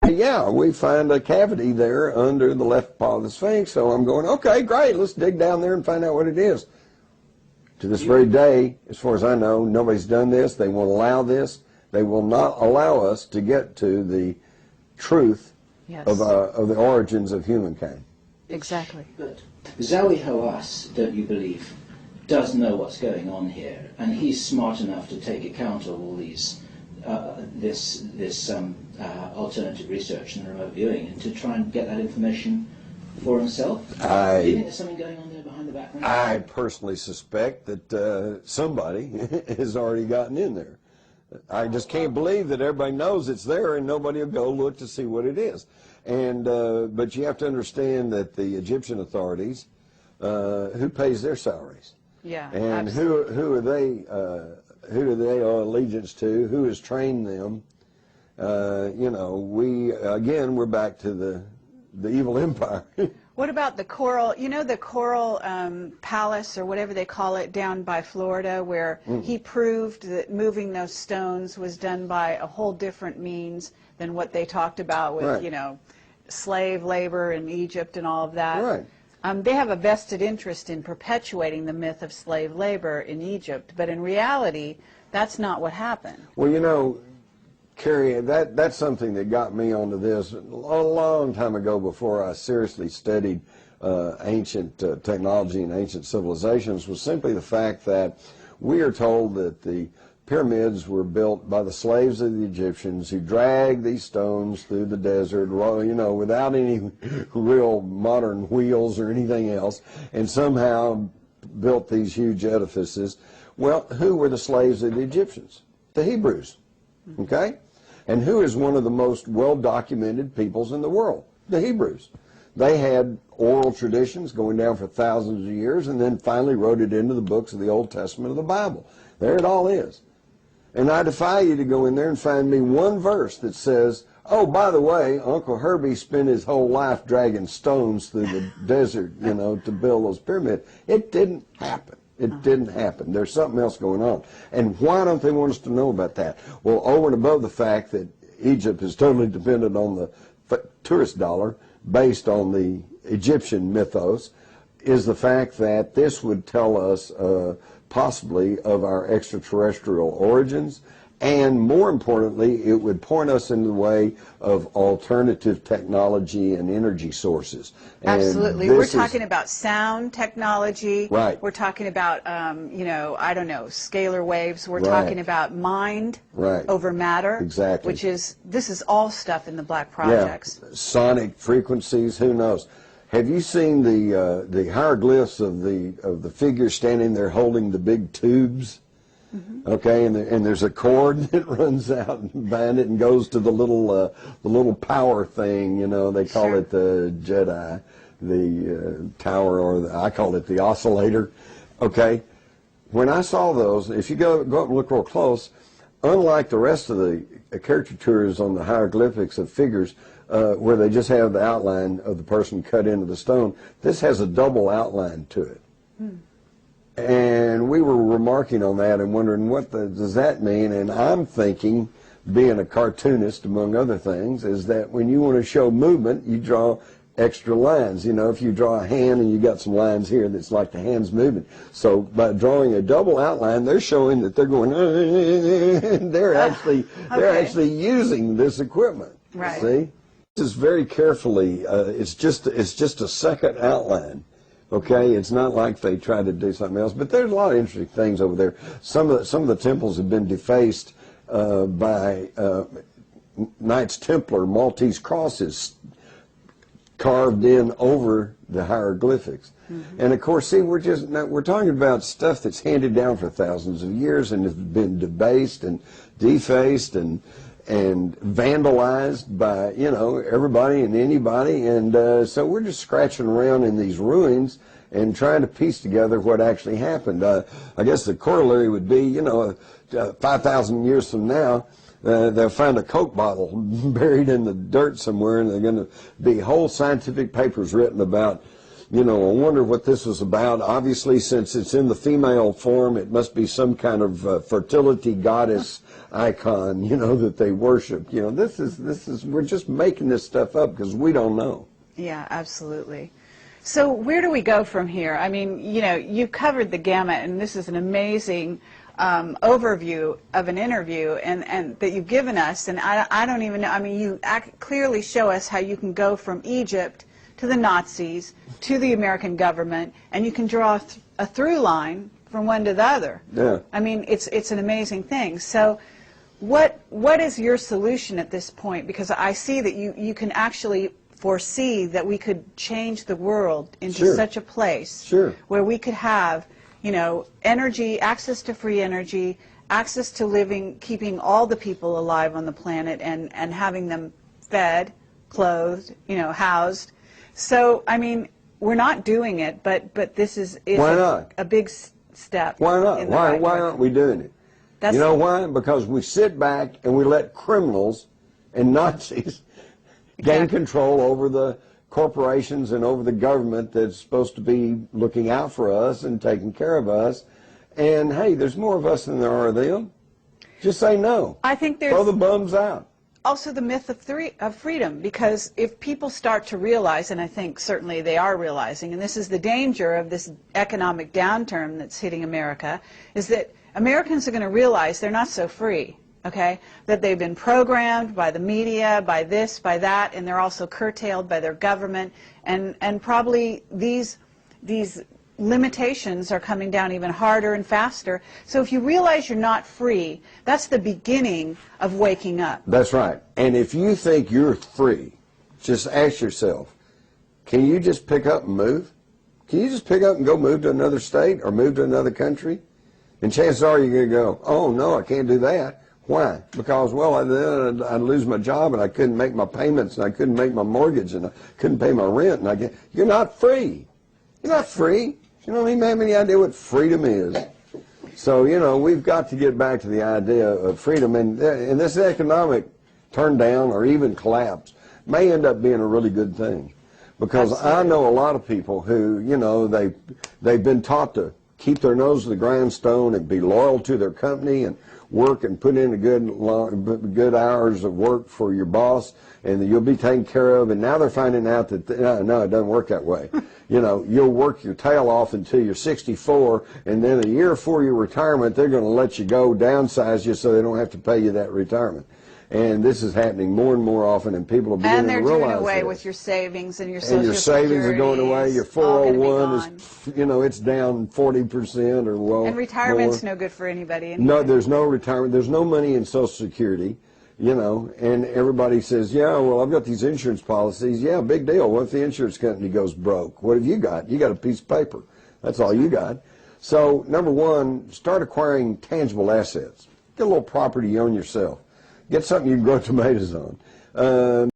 Yeah, we find a cavity there under the left paw of the Sphinx, so I'm going, okay, great, let's dig down there and find out what it is. To this very day, as far as I know, nobody's done this. They won't allow this. They will not allow us to get to the truth of the origins of humankind. Exactly. But Zawi Hawass, don't you believe, does know what's going on here, and he's smart enough to take account of all these, this alternative research and remote viewing, and to try and get that information for himself. Do you think there's something going on there behind the background? I personally suspect that somebody has already gotten in there. I just can't believe that everybody knows it's there and nobody will go look to see what it is. And but you have to understand that the Egyptian authorities, who pays their salaries? Yeah. And absolutely. who are they? Who do they owe allegiance to? Who has trained them? You know, we're back to the evil empire. What about the coral, you know, the coral palace or whatever they call it down by Florida, where he proved that moving those stones was done by a whole different means than what they talked about with, you know, slave labor in Egypt and all of that. Right. They have a vested interest in perpetuating the myth of slave labor in Egypt, but in reality, that's not what happened. Well, you know, Carrie, that's something that got me onto this a long time ago before I seriously studied ancient technology and ancient civilizations, was simply the fact that we are told that the pyramids were built by the slaves of the Egyptians who dragged these stones through the desert, you know, without any real modern wheels or anything else, and somehow built these huge edifices. Well, who were the slaves of the Egyptians? The Hebrews, okay? And who is one of the most well-documented peoples in the world? The Hebrews. They had oral traditions going down for thousands of years and then finally wrote it into the books of the Old Testament of the Bible. There it all is. And I defy you to go in there and find me one verse that says, oh, by the way, Uncle Herbie spent his whole life dragging stones through the desert, you know, to build those pyramids. It didn't happen. It didn't happen. There's something else going on. And why don't they want us to know about that? Well, over and above the fact that Egypt is totally dependent on the tourist dollar based on the Egyptian mythos, is the fact that this would tell us possibly of our extraterrestrial origins, and more importantly, it would point us in the way of alternative technology and energy sources. Absolutely. We're talking about sound technology. Right. We're talking about, you know, I don't know, scalar waves. We're talking about mind over matter. Exactly. Which is, this is all stuff in the black projects. Yeah. Sonic frequencies, who knows? Have you seen the hieroglyphs of the figure standing there holding the big tubes? Okay, and there's a cord that runs out behind it and goes to the little power thing. You know, they call it the Jedi, the tower, or I call it the oscillator. Okay, when I saw those, if you go up and look real close, unlike the rest of the caricatures on the hieroglyphics of figures, where they just have the outline of the person cut into the stone, this has a double outline to it. And we were remarking on that and wondering what does that mean, and I'm thinking, being a cartoonist among other things, is that when you want to show movement, you draw extra lines. You know, if you draw a hand and you got some lines here that's like the hand's moving. So by drawing a double outline, they're showing that they're going, they're actually using this equipment. Right. See? This is very carefully, it's just a second outline. Okay, it's not like they try to do something else, but there's a lot of interesting things over there. Some of the temples have been defaced by Knights Templar Maltese crosses carved in over the hieroglyphics. And of course, see, we're talking about stuff that's handed down for thousands of years and has been debased and defaced and vandalized by, you know, everybody and anybody, and so we're just scratching around in these ruins and trying to piece together what actually happened. I guess the corollary would be, you know, 5,000 years from now, they'll find a Coke bottle buried in the dirt somewhere, and they're going to be whole scientific papers written about, you know, I wonder what this was about. Obviously, since it's in the female form, it must be some kind of fertility goddess icon, you know, that they worship. You know, this is, we're just making this stuff up because we don't know. Yeah, absolutely. So where do we go from here? I mean, you know, you've covered the gamut, and this is an amazing overview of an interview and that you've given us, and I don't even know, I mean, you clearly show us how you can go from Egypt to the Nazis to the American government, and you can draw a through line from one to the other. Yeah. I mean, it's an amazing thing. So what is your solution at this point? Because I see that you can actually foresee that we could change the world into Sure. such a place Sure. where we could have, you know, energy, access to free energy, access to living, keeping all the people alive on the planet and having them fed, clothed, you know, housed. So, I mean, we're not doing it, but this is Why not? a big step. Why not? in the Why right aren't direction. we doing it? That's You know why? Because we sit back and we let criminals and Nazis gain Exactly. control over the corporations and over the government that's supposed to be looking out for us and taking care of us. And hey, there's more of us than there are of them. Just say no. I think Throw the there's bums out. also the myth of freedom, because if people start to realize, and I think certainly they are realizing, and this is the danger of this economic downturn that's hitting America, is that Americans are going to realize they're not so free, okay? That they've been programmed by the media, by this, by that, and they're also curtailed by their government, and probably these limitations are coming down even harder and faster. So if you realize you're not free, that's the beginning of waking up. That's right. And if you think you're free, just ask yourself, can you just pick up and move? Can you just pick up and go move to another state or move to another country? And chances are you're going to go, oh, no, I can't do that. Why? Because, well, then I'd lose my job and I couldn't make my payments and I couldn't make my mortgage and I couldn't pay my rent. And you're not free. You're not free. You don't even have any idea what freedom is. So, you know, we've got to get back to the idea of freedom. And this economic turn down or even collapse may end up being a really good thing. Because I know a lot of people who, you know, they've been taught to keep their nose to the grindstone and be loyal to their company and work and put in a good hours of work for your boss and that you'll be taken care of. And now they're finding out that, no, it doesn't work that way. You know, you'll work your tail off until you're 64, and then a year before your retirement, they're going to let you go, downsize you so they don't have to pay you that retirement. And this is happening more and more often, and people are beginning to realize And they're doing away this. with your savings and your Social And your savings are going away. Your 401 is, you know, it's down 40% or well. And retirement's more. no good for anybody anyway. No, there's no retirement. There's no money in Social Security, you know. And everybody says, yeah, well, I've got these insurance policies. Yeah, big deal. What if the insurance company goes broke? What have you got? You got a piece of paper. That's all you got. So, number one, start acquiring tangible assets. Get a little property you own yourself. Get something you can grow tomatoes on.